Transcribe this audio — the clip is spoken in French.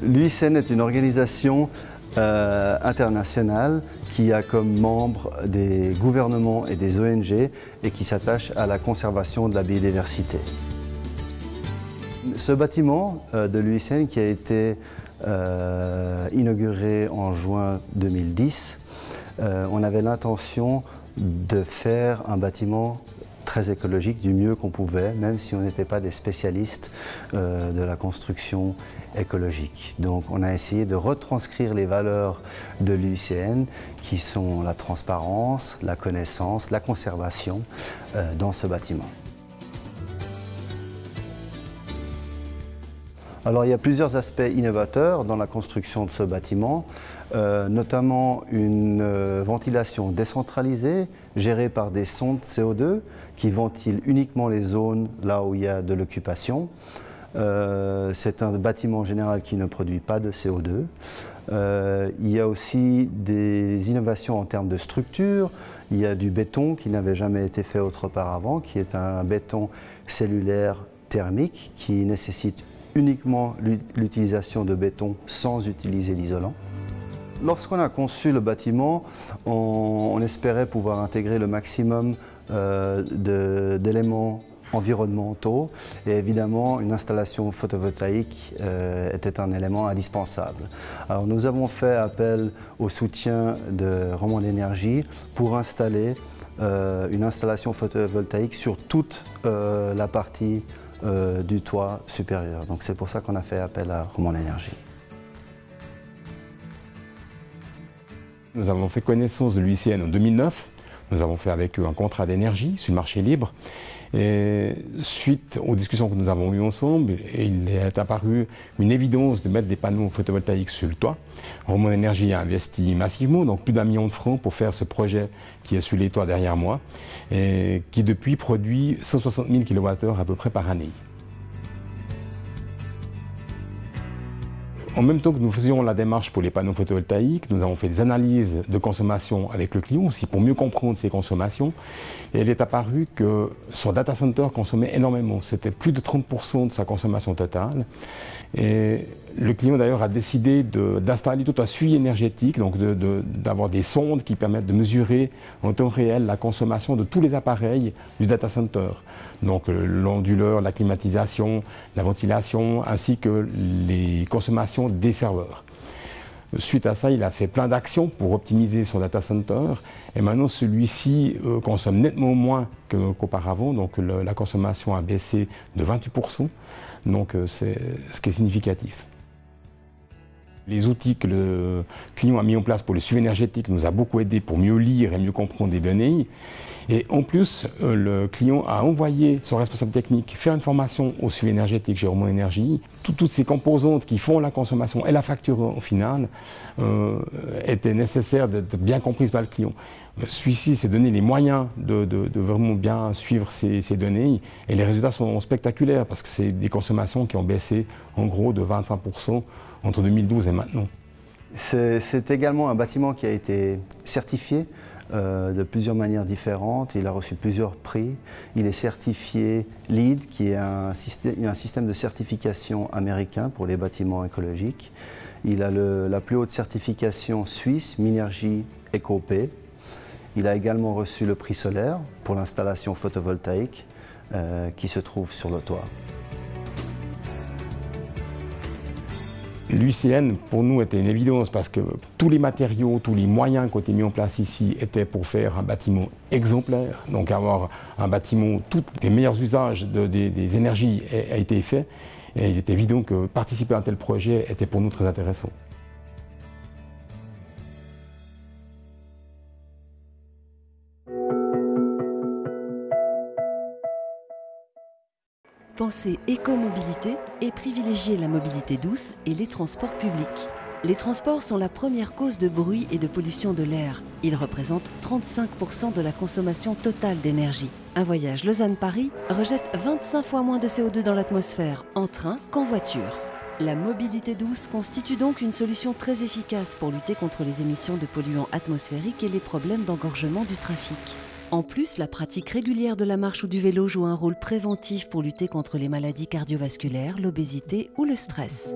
L'UICN est une organisation internationale qui a comme membres des gouvernements et des ONG et qui s'attache à la conservation de la biodiversité. Ce bâtiment de l'UICN qui a été inauguré en juin 2010, on avait l'intention de faire un bâtiment très écologique du mieux qu'on pouvait, même si on n'était pas des spécialistes de la construction écologique. Donc on a essayé de retranscrire les valeurs de l'UICN qui sont la transparence, la connaissance, la conservation dans ce bâtiment. Alors il y a plusieurs aspects innovateurs dans la construction de ce bâtiment, notamment une ventilation décentralisée gérée par des sondes CO2 qui ventilent uniquement les zones là où il y a de l'occupation. C'est un bâtiment en général qui ne produit pas de CO2. Il y a aussi des innovations en termes de structure. Il y a du béton qui n'avait jamais été fait auparavant, qui est un béton cellulaire thermique qui nécessite uniquement l'utilisation de béton sans utiliser l'isolant. Lorsqu'on a conçu le bâtiment, on espérait pouvoir intégrer le maximum d'éléments environnementaux et évidemment une installation photovoltaïque était un élément indispensable. Alors nous avons fait appel au soutien de Romande Énergie pour installer une installation photovoltaïque sur toute la partie du toit supérieur. Donc c'est pour ça qu'on a fait appel à Romande Énergie. Nous avons fait connaissance de l'UICN en 2009. Nous avons fait avec eux un contrat d'énergie sur le marché libre. Et suite aux discussions que nous avons eues ensemble, il est apparu une évidence de mettre des panneaux photovoltaïques sur le toit. Romande Énergie a investi massivement, donc plus d'1 million de francs pour faire ce projet qui est sur les toits derrière moi et qui depuis produit 160 000 kWh à peu près par année. En même temps que nous faisions la démarche pour les panneaux photovoltaïques, nous avons fait des analyses de consommation avec le client aussi pour mieux comprendre ses consommations. Et il est apparu que son data center consommait énormément. C'était plus de 30% de sa consommation totale. Et le client d'ailleurs a décidé d'installer tout un suivi énergétique, donc d'avoir des sondes qui permettent de mesurer en temps réel la consommation de tous les appareils du data center. Donc l'onduleur, la climatisation, la ventilation, ainsi que les consommations des serveurs. Suite à ça, il a fait plein d'actions pour optimiser son data center. Et maintenant, celui-ci consomme nettement moins qu'auparavant. Donc la consommation a baissé de 28%. Donc c'est ce qui est significatif. Les outils que le client a mis en place pour le suivi énergétique nous a beaucoup aidé pour mieux lire et mieux comprendre les données. Et en plus, le client a envoyé son responsable technique faire une formation au suivi énergétique chez Romande Énergie. Toutes ces composantes qui font la consommation et la facture au final étaient nécessaires d'être bien comprises par le client. Celui-ci s'est donné les moyens de vraiment bien suivre ces données et les résultats sont spectaculaires parce que c'est des consommations qui ont baissé en gros de 25% entre 2012 et maintenant. C'est également un bâtiment qui a été certifié de plusieurs manières différentes. Il a reçu plusieurs prix. Il est certifié LEED, qui est un système de certification américain pour les bâtiments écologiques. Il a la plus haute certification suisse, Minergie EcoP. Il a également reçu le prix solaire pour l'installation photovoltaïque qui se trouve sur le toit. L'UICN, pour nous, était une évidence parce que tous les matériaux, tous les moyens qui ont été mis en place ici étaient pour faire un bâtiment exemplaire. Donc avoir un bâtiment où tous les meilleurs usages des énergies a été fait. Et il est évident que participer à un tel projet était pour nous très intéressant. Pensez écomobilité et privilégiez la mobilité douce et les transports publics. Les transports sont la première cause de bruit et de pollution de l'air. Ils représentent 35% de la consommation totale d'énergie. Un voyage Lausanne-Paris rejette 25 fois moins de CO2 dans l'atmosphère en train qu'en voiture. La mobilité douce constitue donc une solution très efficace pour lutter contre les émissions de polluants atmosphériques et les problèmes d'engorgement du trafic. En plus, la pratique régulière de la marche ou du vélo joue un rôle préventif pour lutter contre les maladies cardiovasculaires, l'obésité ou le stress.